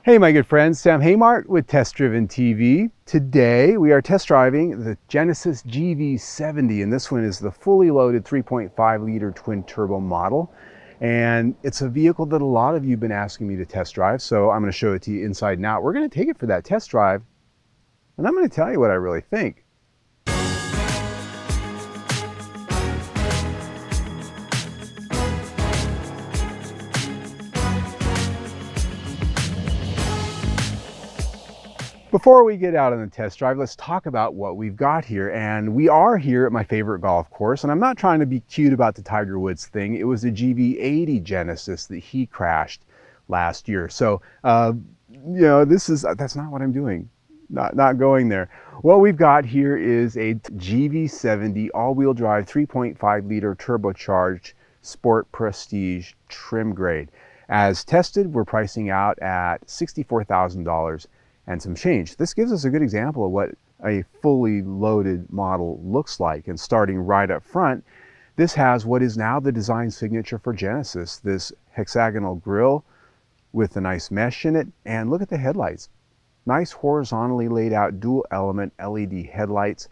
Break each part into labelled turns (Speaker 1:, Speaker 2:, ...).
Speaker 1: Hey my good friends, Sam Haymart with Test Driven TV. Today we are test driving the Genesis GV70, and this one is the fully loaded 3.5 liter twin turbo model. And it's a vehicle that a lot of you have been asking me to test drive, so I'm going to show it to you inside and out. We're going to take it for that test drive, and I'm going to tell you what I really think. Before we get out on the test drive, let's talk about what we've got here. And we are here at my favorite golf course, and I'm not trying to be cute about the Tiger Woods thing. It was a GV80 Genesis that he crashed last year. So, that's not what I'm doing. Not going there. What we've got here is a GV70 all-wheel drive 3.5 liter turbocharged Sport Prestige trim grade. As tested, we're pricing out at $64,000 and some change. This gives us a good example of what a fully loaded model looks like. And starting right up front, this has what is now the design signature for Genesis, this hexagonal grille with a nice mesh in it. And look at the headlights. Nice horizontally laid out dual element LED headlights.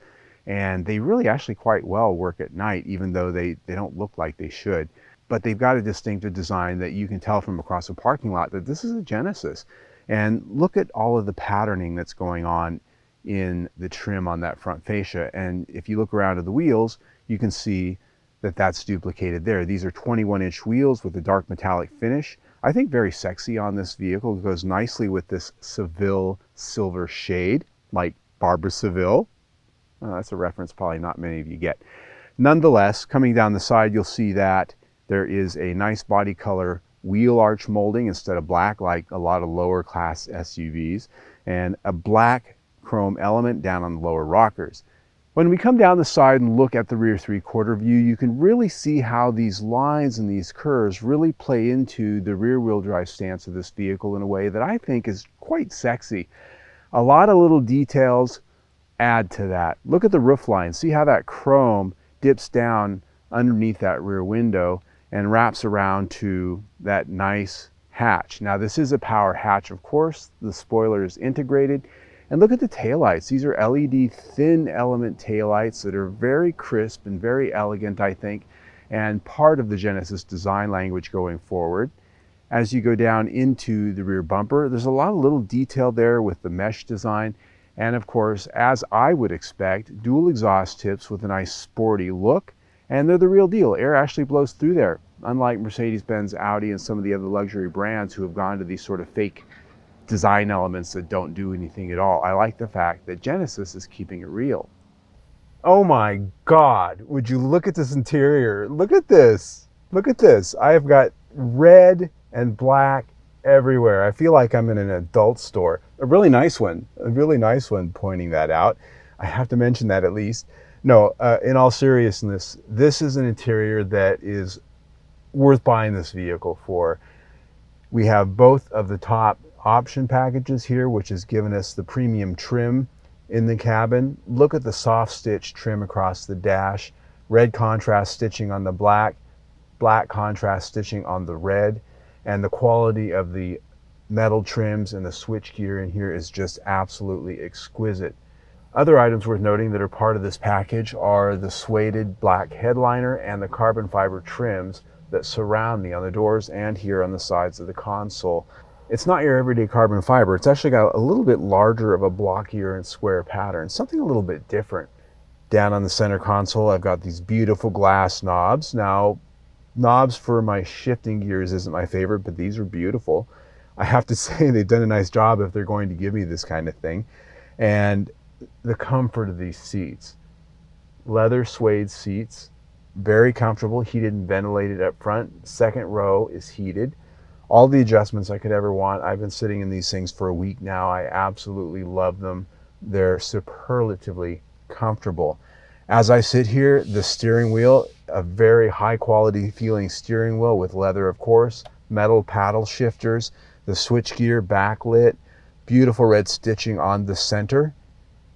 Speaker 1: And they really actually quite well work at night, even though they don't look like they should. But they've got a distinctive design that you can tell from across a parking lot that this is a Genesis. And look at all of the patterning that's going on in the trim on that front fascia. And if you look around at the wheels, you can see that that's duplicated there. These are 21-inch wheels with a dark metallic finish. I think very sexy on this vehicle. It goes nicely with this Seville silver shade, like Barbara Seville. That's a reference probably not many of you get. Nonetheless, coming down the side, you'll see that there is a nice body color wheel arch molding instead of black like a lot of lower class SUVs, and a black chrome element down on the lower rockers. When we come down the side and look at the rear three-quarter view, you can really see how these lines and these curves really play into the rear-wheel drive stance of this vehicle in a way that I think is quite sexy. A lot of little details add to that. Look at the roof line. See how that chrome dips down underneath that rear window and wraps around to that nice hatch. Now this is a power hatch, of course. The spoiler is integrated. And look at the taillights. These are LED thin element taillights that are very crisp and very elegant, I think, and part of the Genesis design language going forward. As you go down into the rear bumper, there's a lot of little detail there with the mesh design. And of course, as I would expect, dual exhaust tips with a nice sporty look. And they're the real deal. Air actually blows through there, unlike Mercedes-Benz, Audi, and some of the other luxury brands who have gone to these sort of fake design elements that don't do anything at all. I like the fact that Genesis is keeping it real. Oh my God, would you look at this interior? Look at this. Look at this. I have got red and black everywhere. I feel like I'm in an adult store. A really nice one pointing that out. I have to mention that at least. No, in all seriousness, this is an interior that is worth buying this vehicle for. We have both of the top option packages here, which has given us the premium trim in the cabin. Look at the soft stitch trim across the dash, red contrast stitching on the black, black contrast stitching on the red, and the quality of the metal trims and the switchgear in here is just absolutely exquisite. Other items worth noting that are part of this package are the suede black headliner and the carbon fiber trims that surround me on the doors and here on the sides of the console. It's not your everyday carbon fiber. It's actually got a little bit larger of a blockier and square pattern, something a little bit different. Down on the center console, I've got these beautiful glass knobs. Now, knobs for my shifting gears isn't my favorite, but these are beautiful. I have to say they've done a nice job if they're going to give me this kind of thing. And the comfort of these seats. Leather suede seats, very comfortable, heated and ventilated up front. Second row is heated. All the adjustments I could ever want. I've been sitting in these things for a week now. I absolutely love them. They're superlatively comfortable. As I sit here, the steering wheel, a very high quality feeling steering wheel with leather, of course, metal paddle shifters, the switchgear backlit, beautiful red stitching on the center.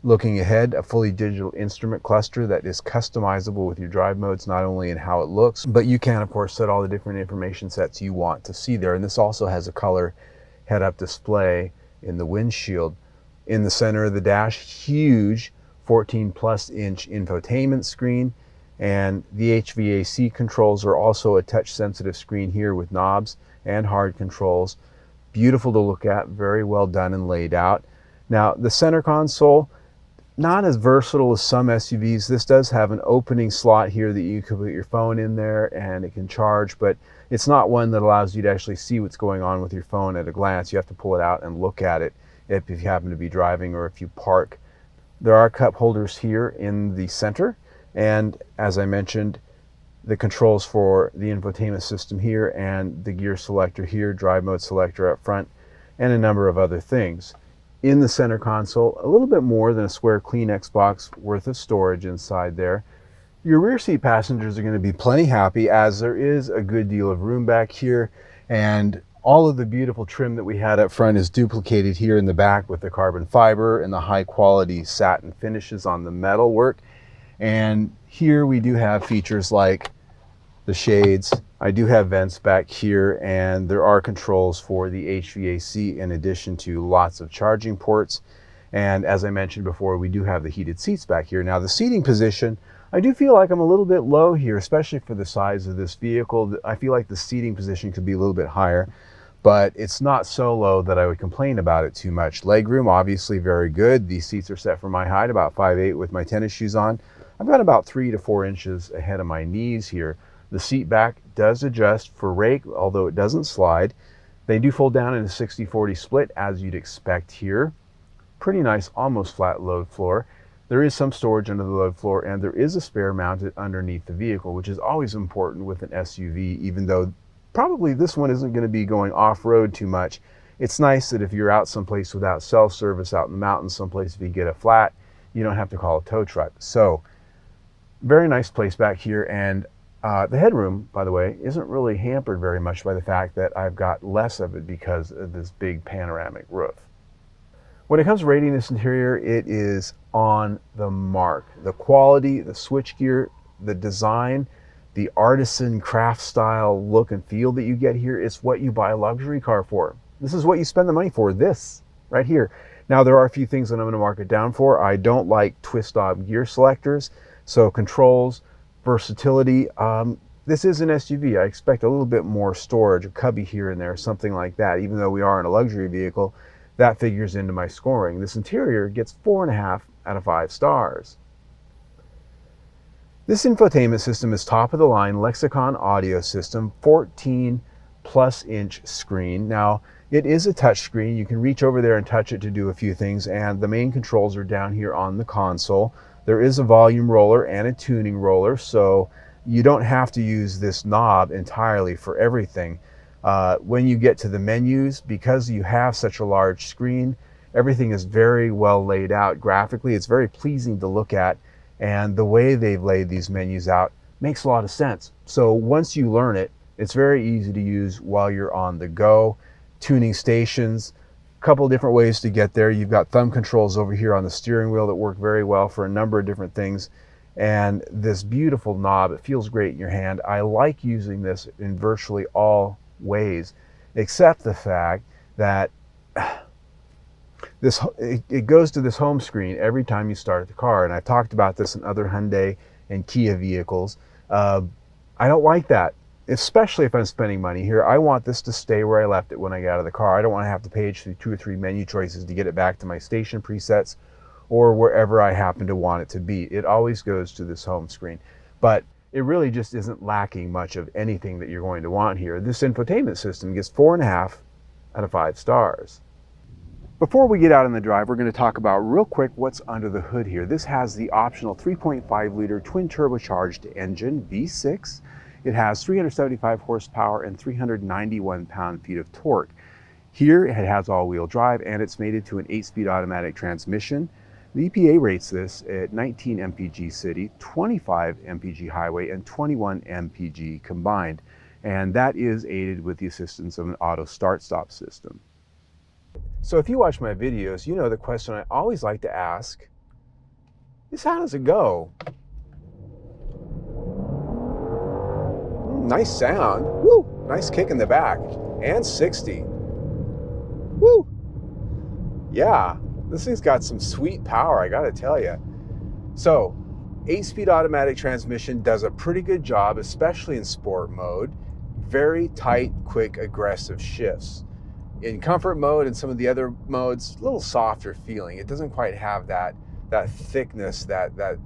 Speaker 1: Looking ahead, a fully digital instrument cluster that is customizable with your drive modes, not only in how it looks, but you can, of course, set all the different information sets you want to see there. And this also has a color head-up display in the windshield. In the center of the dash, huge 14-plus-inch infotainment screen, and the HVAC controls are also a touch-sensitive screen here with knobs and hard controls. Beautiful to look at, very well done and laid out. Now, the center console, not as versatile as some SUVs. This does have an opening slot here that you can put your phone in there and it can charge, but it's not one that allows you to actually see what's going on with your phone at a glance. You have to pull it out and look at it if you happen to be driving or if you park. There are cup holders here in the center, and as I mentioned, the controls for the infotainment system here and the gear selector here, drive mode selector up front, and a number of other things. In the center console, a little bit more than a square Kleenex box worth of storage inside there. Your rear seat passengers are going to be plenty happy, as there is a good deal of room back here, and all of the beautiful trim that we had up front is duplicated here in the back with the carbon fiber and the high quality satin finishes on the metal work. And here we do have features like the shades. I do have vents back here, and there are controls for the HVAC in addition to lots of charging ports. And as I mentioned before, we do have the heated seats back here. Now, the seating position, I do feel like I'm a little bit low here, especially for the size of this vehicle. I feel like the seating position could be a little bit higher, but it's not so low that I would complain about it too much. Legroom, obviously very good. These seats are set for my height, about 5'8" with my tennis shoes on. I've got about 3 to 4 inches ahead of my knees here. The seat back does adjust for rake, although it doesn't slide. They do fold down in a 60-40 split, as you'd expect here. Pretty nice, almost flat load floor. There is some storage under the load floor, and there is a spare mounted underneath the vehicle, which is always important with an SUV, even though probably this one isn't going to be going off-road too much. It's nice that if you're out someplace without cell service, out in the mountains someplace, if you get a flat, you don't have to call a tow truck. So, very nice place back here, and the headroom, by the way, isn't really hampered very much by the fact that I've got less of it because of this big panoramic roof. When it comes to rating this interior, it is on the mark. The quality, the switchgear, the design, the artisan craft style look and feel that you get here, it's what you buy a luxury car for. This is what you spend the money for, this right here. Now, there are a few things that I'm going to mark it down for. I don't like twist knob gear selectors, so controls, versatility. This is an SUV. I expect a little bit more storage, a cubby here and there, something like that. Even though we are in a luxury vehicle, that figures into my scoring. This interior gets 4.5 out of 5 stars. This infotainment system is top of the line Lexicon audio system, 14-plus-inch screen. Now, it is a touch screen. You can reach over there and touch it to do a few things, and the main controls are down here on the console. There is a volume roller and a tuning roller, so you don't have to use this knob entirely for everything. When you get to the menus, because you have such a large screen, everything is very well laid out graphically. It's very pleasing to look at, and the way they've laid these menus out makes a lot of sense. So once you learn it, it's very easy to use while you're on the go. Tuning stations, couple different ways to get there. You've got thumb controls over here on the steering wheel that work very well for a number of different things. And this beautiful knob, it feels great in your hand. I like using this in virtually all ways, except the fact that it goes to this home screen every time you start the car. And I've talked about this in other Hyundai and Kia vehicles. I don't like that. Especially if I'm spending money here. I want this to stay where I left it when I got out of the car. I don't want to have to page through 2 or 3 menu choices to get it back to my station presets or wherever I happen to want it to be. It always goes to this home screen. But it really just isn't lacking much of anything that you're going to want here. This infotainment system gets 4.5 out of 5 stars. Before we get out on the drive, we're going to talk about real quick what's under the hood here. This has the optional 3.5-liter twin turbocharged engine, V6. It has 375 horsepower and 391 pound-feet of torque. Here it has all-wheel drive, and it's mated to an 8-speed automatic transmission. The EPA rates this at 19 mpg city, 25 mpg highway, and 21 mpg combined. And that is aided with the assistance of an auto start-stop system. So if you watch my videos, you know the question I always like to ask is, how does it go? Nice sound. Woo! Nice kick in the back. And 60. Woo! Yeah, this thing's got some sweet power, I gotta tell you. So, 8-speed automatic transmission does a pretty good job, especially in sport mode. Very tight, quick, aggressive shifts. In comfort mode and some of the other modes, a little softer feeling. It doesn't quite have that thickness, that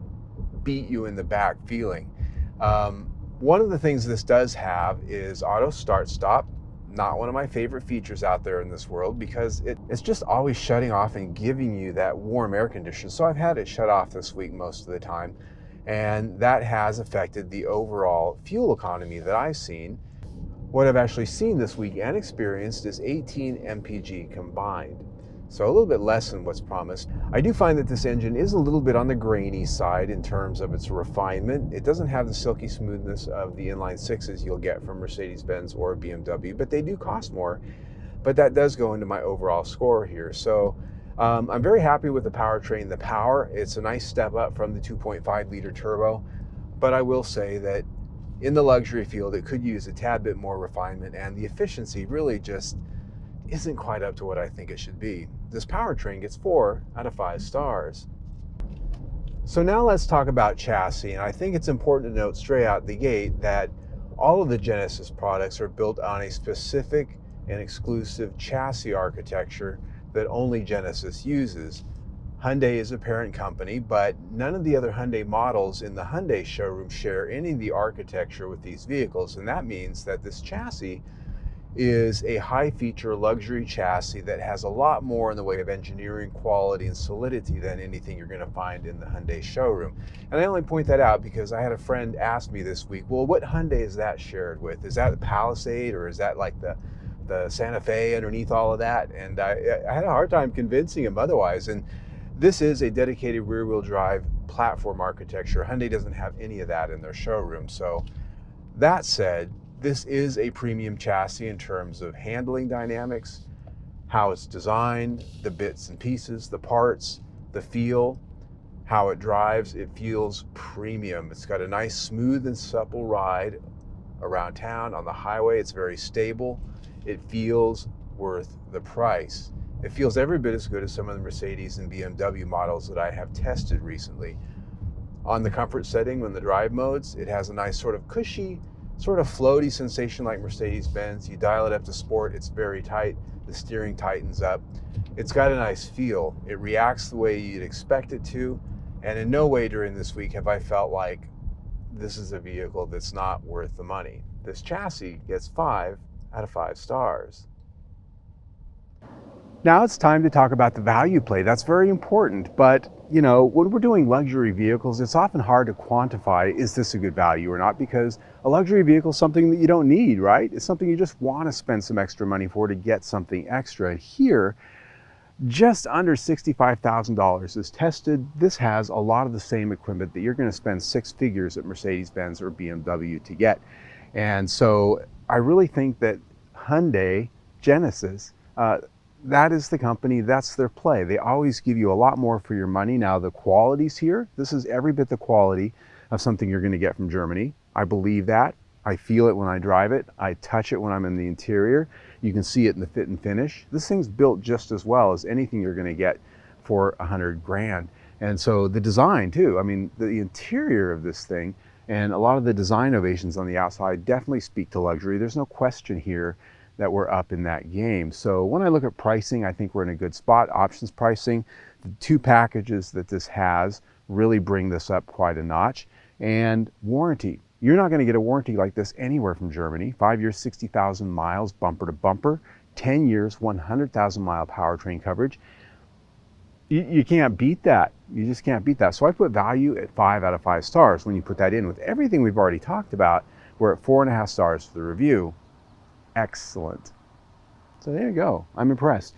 Speaker 1: beat you in the back feeling. One of the things this does have is auto start stop. Not one of my favorite features out there in this world, because it's just always shutting off and giving you that warm air condition. So I've had it shut off this week most of the time, and that has affected the overall fuel economy that I've seen. What I've actually seen this week and experienced is 18 mpg combined. So a little bit less than what's promised. I do find that this engine is a little bit on the grainy side in terms of its refinement. It doesn't have the silky smoothness of the inline sixes you'll get from Mercedes-Benz or BMW, but they do cost more. But that does go into my overall score here. So I'm very happy with the powertrain. The power, it's a nice step up from the 2.5 liter turbo, but I will say that in the luxury field, it could use a tad bit more refinement, and the efficiency really just isn't quite up to what I think it should be. This powertrain gets 4 out of 5 stars. So now let's talk about chassis, and I think it's important to note straight out the gate that all of the Genesis products are built on a specific and exclusive chassis architecture that only Genesis uses. Hyundai is a parent company, but none of the other Hyundai models in the Hyundai showroom share any of the architecture with these vehicles, and that means that this chassis is a high-feature luxury chassis that has a lot more in the way of engineering quality and solidity than anything you're going to find in the Hyundai showroom. And I only point that out because I had a friend ask me this week, well, what Hyundai is that shared with? Is that the Palisade, or is that like the Santa Fe underneath all of that? And I had a hard time convincing him otherwise. And this is a dedicated rear-wheel drive platform architecture. Hyundai doesn't have any of that in their showroom. So that said, this is a premium chassis in terms of handling dynamics, how it's designed, the bits and pieces, the parts, the feel, how it drives. It feels premium. It's got a nice, smooth and supple ride around town. On the highway, it's very stable. It feels worth the price. It feels every bit as good as some of the Mercedes and BMW models that I have tested recently. On the comfort setting, when the drive modes, it has a nice sort of cushy, sort of floaty sensation like Mercedes-Benz. You dial it up to sport, it's very tight. The steering tightens up. It's got a nice feel. It reacts the way you'd expect it to. And in no way during this week have I felt like this is a vehicle that's not worth the money. This chassis gets 5 out of 5 stars. Now it's time to talk about the value play. That's very important, but you know, when we're doing luxury vehicles, it's often hard to quantify, is this a good value or not? Because a luxury vehicle is something that you don't need, right? It's something you just want to spend some extra money for to get something extra. And here, just under $65,000 is tested. This has a lot of the same equipment that you're going to spend 6 figures at Mercedes-Benz or BMW to get. And so I really think that Hyundai, Genesis, that is the company, that's their play. They always give you a lot more for your money. Now the quality's here. This is every bit the quality of something you're going to get from Germany. I believe that. I feel it when I drive it. I touch it when I'm in the interior. You can see it in the fit and finish. This thing's built just as well as anything you're going to get for 100 grand. And so the design too, I mean, the interior of this thing and a lot of the design innovations on the outside definitely speak to luxury. There's no question here that we're up in that game. So when I look at pricing, I think we're in a good spot. Options pricing, the 2 packages that this has really bring this up quite a notch. And warranty. You're not going to get a warranty like this anywhere from Germany. 5 years, 60,000 miles, bumper to bumper. 10 years, 100,000 mile powertrain coverage. You can't beat that. You just can't beat that. So I put value at 5 out of 5 stars. When you put that in with everything we've already talked about, we're at 4.5 stars for the review. Excellent. So there you go. I'm impressed.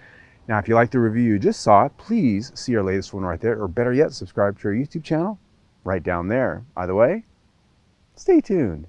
Speaker 1: Now, if you like the review you just saw, please see our latest one right there, or better yet, subscribe to our YouTube channel right down there. Either way, stay tuned.